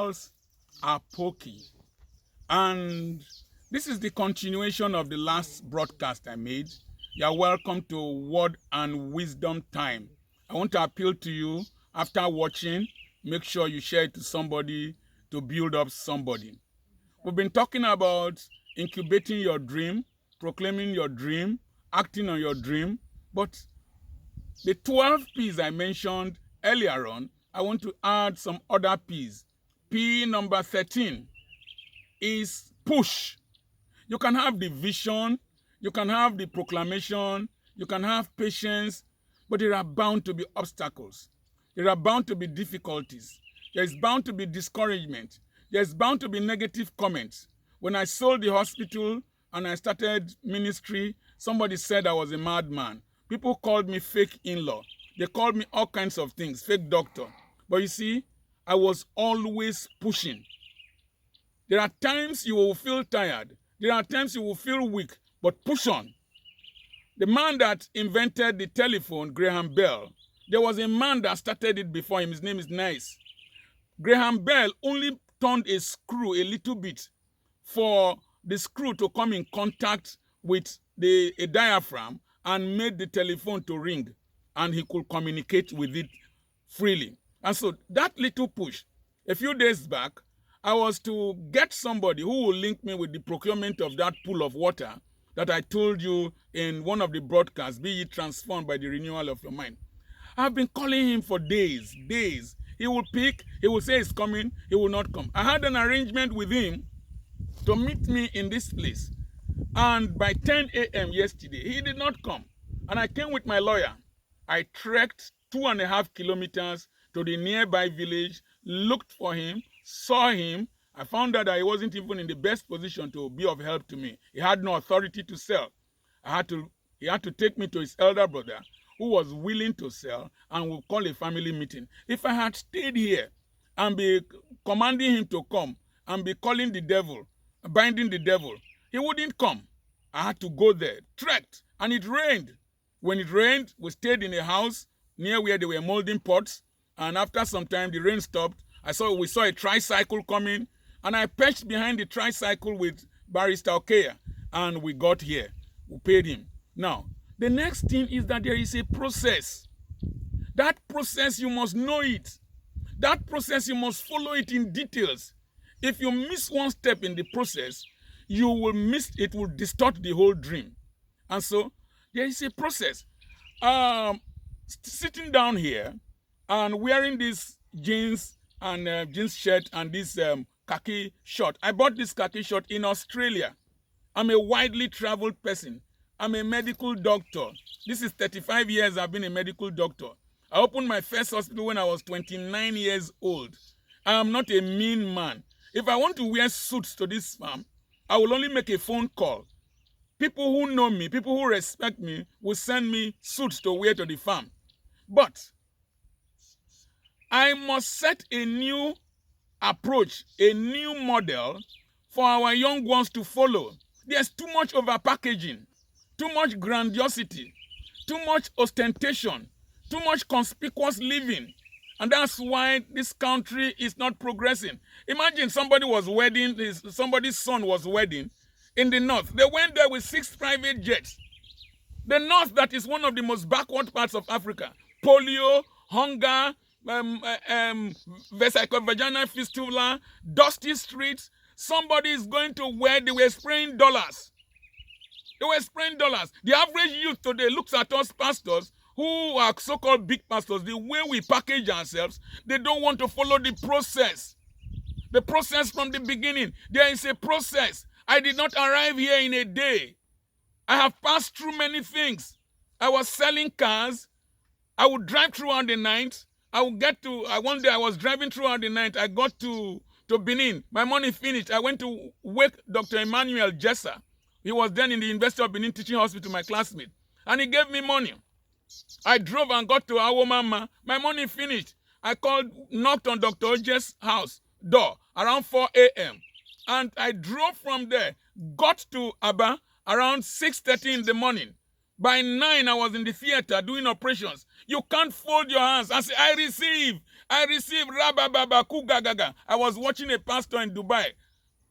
Charles Apoki, and this is the continuation of the last broadcast I made. You are welcome to Word and Wisdom Time. I want to appeal to you after watching, make sure you share it to somebody to build up somebody. We've been talking about incubating your dream, proclaiming your dream, acting on your dream, but the 12 P's I mentioned earlier on, I want to add some other P's. P number 13 is push. You can have the vision, you can have the proclamation, you can have patience, but there are bound to be obstacles. There are bound to be difficulties. There is bound to be discouragement. There is bound to be negative comments. When I sold the hospital and I started ministry, somebody said I was a madman. People called me fake in-law. They called me all kinds of things, fake doctor. But you see, I was always pushing. There are times you will feel tired. There are times you will feel weak, but push on. The man that invented the telephone, Graham Bell, there was a man that started it before him. His name is Nice. Graham Bell only turned a screw a little bit for the screw to come in contact with a diaphragm and made the telephone to ring, and he could communicate with it freely. And so that little push, a few days back, I was to get somebody who will link me with the procurement of that pool of water that I told you in one of the broadcasts, be ye transformed by the renewal of your mind. I've been calling him for days. He will pick, he will say he's coming, he will not come. I had an arrangement with him to meet me in this place. And by 10 a.m. yesterday, he did not come. And I came with my lawyer. I trekked 2.5 kilometers to the nearby village, looked for him, saw him. I found out that he wasn't even in the best position to be of help to me. He had no authority to sell. He had to take me to his elder brother, who was willing to sell and would call a family meeting. If I had stayed here and be commanding him to come and be calling the devil, binding the devil, he wouldn't come. I had to go there, trekked, and it rained. When it rained, we stayed in a house near where they were molding pots, and after some time, the rain stopped. We saw a tricycle coming, and I perched behind the tricycle with Barrister Okea, and we got here. We paid him. Now, the next thing is that there is a process. That process, you must know it. That process, you must follow it in details. If you miss one step in the process, you will miss, it will distort the whole dream. And so, there is a process. Sitting down here and wearing this jeans and jeans shirt and this khaki shirt. I bought this khaki shirt in Australia. I'm a widely traveled person. I'm a medical doctor. This is 35 years I've been a medical doctor. I opened my first hospital when I was 29 years old. I am not a mean man. If I want to wear suits to this farm, I will only make a phone call. People who know me, people who respect me, will send me suits to wear to the farm. But I must set a new approach, a new model for our young ones to follow. There's too much overpackaging, too much grandiosity, too much ostentation, too much conspicuous living. And that's why this country is not progressing. Imagine somebody's son was wedding in the north. They went there with 6 private jets. The north, that is one of the most backward parts of Africa. Polio, hunger, vaginal fistula, dusty streets. Somebody is going to where they were spraying dollars. They were spraying dollars. The average youth today looks at us pastors who are so-called big pastors. The way we package ourselves, they don't want to follow the process. The process from the beginning. There is a process. I did not arrive here in a day. I have passed through many things. I was selling cars. I would drive throughout the night. One day I was driving throughout the night. I got to Benin. My money finished. I went to wake Dr. Emmanuel Jessa. He was then in the University of Benin Teaching Hospital, my classmate. And he gave me money. I drove and got to Awomama. My money finished. I knocked on Dr. Oje's house door around 4 a.m. And I drove from there, got to Aba around 6:30 in the morning. By 9, I was in the theater doing operations. You can't fold your hands and say, I receive. I received rabababa kugagaga. I was watching a pastor in Dubai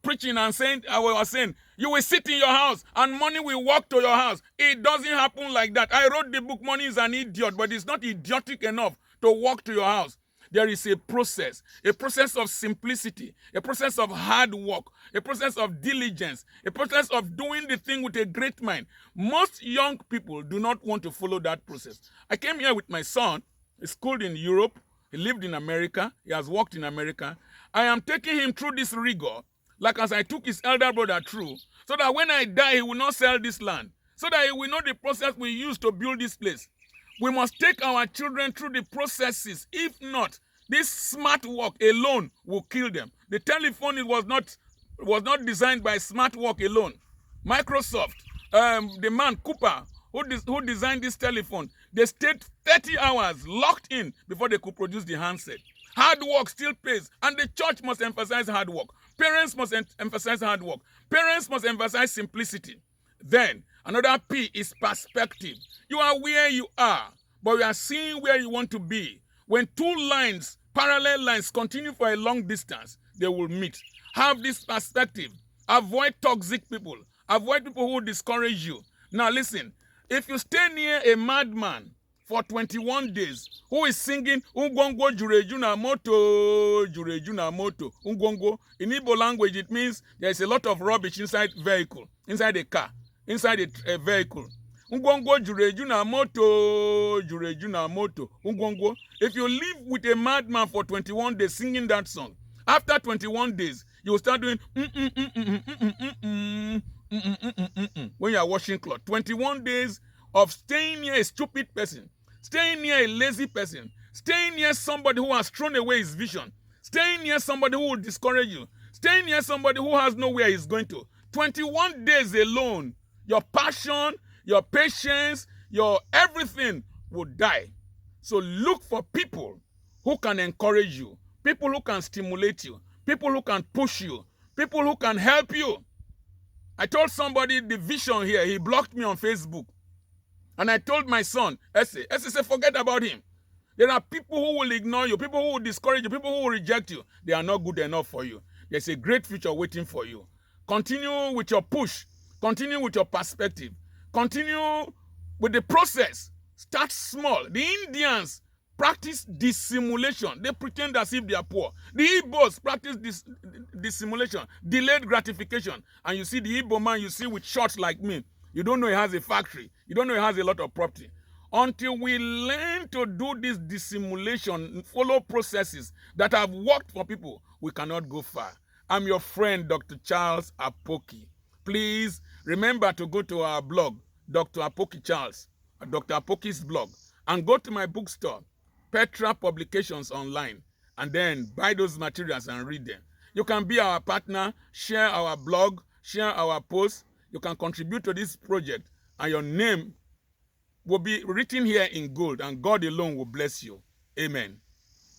preaching and saying, I was saying, you will sit in your house and money will walk to your house. It doesn't happen like that. I wrote the book, Money is an Idiot, but it's not idiotic enough to walk to your house. There is a process of simplicity, a process of hard work, a process of diligence, a process of doing the thing with a great mind. Most young people do not want to follow that process. I came here with my son. He schooled in Europe. He lived in America. He has worked in America. I am taking him through this rigor, like as I took his elder brother through, so that when I die, he will not sell this land, so that he will know the process we use to build this place. We must take our children through the processes. If not, this smart work alone will kill them. The telephone was not designed by smart work alone. Microsoft, the man Cooper, who designed this telephone, they stayed 30 hours locked in before they could produce the handset. Hard work still pays, and the church must emphasize hard work. Parents must emphasize hard work. Parents must emphasize simplicity. Then, another P is perspective. You are where you are, but you are seeing where you want to be. When two lines, parallel lines, continue for a long distance, they will meet. Have this perspective. Avoid toxic people. Avoid people who discourage you. Now listen, if you stay near a madman for 21 days, who is singing Ungongo Jureju na moto, Jureju na moto, Ungongo. In Igbo language, it means there is a lot of rubbish inside vehicle, inside a car, inside a vehicle. Ungongo Jureju na moto, Jureju na moto, Ungongo. If you live with a madman for 21 days singing that song, after 21 days, you will start doing when you are washing clothes. 21 days of staying near a stupid person, staying near a lazy person, staying near somebody who has thrown away his vision, staying near somebody who will discourage you, staying near somebody who has nowhere he's going to. 21 days alone, your passion, your patience, your everything will die. So look for people who can encourage you, people who can stimulate you, people who can push you, people who can help you. I told somebody the vision here. He blocked me on Facebook. And I told my son, Essie said, forget about him. There are people who will ignore you, people who will discourage you, people who will reject you. They are not good enough for you. There's a great future waiting for you. Continue with your push. Continue with your perspective. Continue with the process. Start small. The Indians practice dissimulation. They pretend as if they are poor. The Igbos practice dissimulation, delayed gratification. And you see the Igbo man you see with shorts like me, you don't know he has a factory. You don't know he has a lot of property. Until we learn to do this dissimulation, follow processes that have worked for people, we cannot go far. I'm your friend, Dr. Charles Apoki. Please remember to go to our blog, Dr. Apoki Charles, Dr. Apoki's blog, and go to my bookstore, Petra Publications Online, and then buy those materials and read them. You can be our partner, share our blog, share our posts. You can contribute to this project, and your name will be written here in gold, and God alone will bless you. Amen.